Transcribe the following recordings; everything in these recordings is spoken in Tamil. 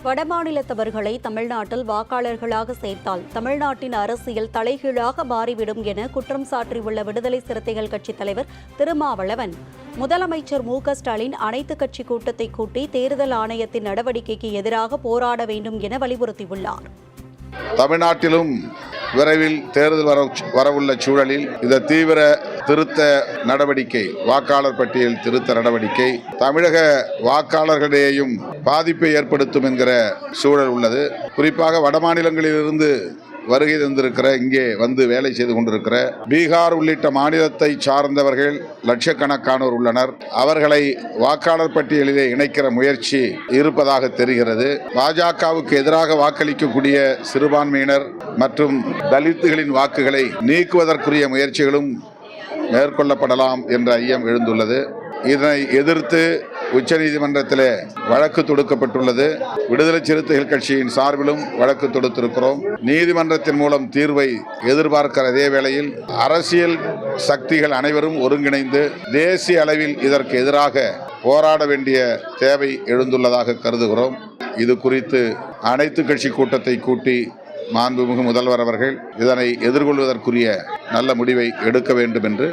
வடமாநிலத்தவர்களை தமிழ்நாட்டில் வாக்காளர்களாக சேர்த்தால் தமிழ்நாட்டின் அரசியல் தலைகீழாக மாறிவிடும் என குற்றம் சாட்டியுள்ள விடுதலை சிறுத்தைகள் கட்சித் தலைவர் திருமாவளவன் முதலமைச்சர் மு.க.ஸ்டாலின் அனைத்துக் கட்சி கூட்டத்தை கூட்டி தேர்தல் ஆணையத்தின் நடவடிக்கைக்கு எதிராக போராட வேண்டும் என வலியுறுத்தியுள்ளார். தமிழ்நாட்டிலும் விரைவில் தேர்தல் வரவுள்ள சூழலில் இந்த தீவிர திருத்த நடவடிக்கை, வாக்காளர் பட்டியல் திருத்த நடவடிக்கை தமிழக வாக்காளர்களிடையேயும் பாதிப்பை ஏற்படுத்தும் என்கிற சூழல் உள்ளது. குறிப்பாக வடமாநிலங்களிலிருந்து வருகை தந்திருக்கிற, இங்கே வந்து வேலை செய்து கொண்டிருக்கிற பீகார் உள்ளிட்ட மாநிலத்தை சார்ந்தவர்கள் லட்சக்கணக்கானோர் உள்ளனர். அவர்களை வாக்காளர் பட்டியலிலே இணைக்கிற முயற்சி இருப்பதாக தெரிகிறது. பாஜகவுக்கு எதிராக வாக்களிக்கக்கூடிய சிறுபான்மையினர் மற்றும் தலித்துகளின் வாக்குகளை நீக்குவதற்குரிய முயற்சிகளும் மேற்கொள்ளப்படலாம் என்ற ஐயம் எழுந்துள்ளது. இதனை எதிர்த்து உச்சநீதிமன்றத்தில் வழக்கு தொடுக்கப்பட்டுள்ளது. விடுதலை சிறுத்தைகள் கட்சியின் சார்பிலும் வழக்கு தொடுத்திருக்கிறோம். நீதிமன்றத்தின் மூலம் தீர்வை எதிர்பார்க்கிற அதே வேளையில் அரசியல் சக்திகள் அனைவரும் ஒருங்கிணைந்து தேசிய அளவில் இதற்கு எதிராக போராட வேண்டிய தேவை எழுந்துள்ளதாக கருதுகிறோம். இது குறித்து அனைத்து கட்சி கூட்டத்தை கூட்டி மாண்புமிகு முதல்வர் அவர்கள் இதனை எதிர்கொள்வதற்குரிய நல்ல முடிவை எடுக்க வேண்டும் என்று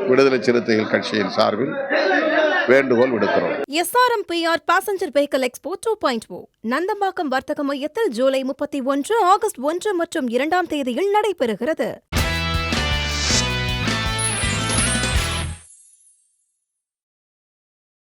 விடுதலை சிறுத்தைகள் கட்சியின் சார்பில் வேண்டுகோள் விடுக்கிறோம். SRMPR Passenger Vehicle Expo 2.0 Nandambakkam வர்த்தக மையத்தில் ஜூலை 31, ஆகஸ்ட் 1 மற்றும் 2 தேதியில் நடைபெறுகிறது.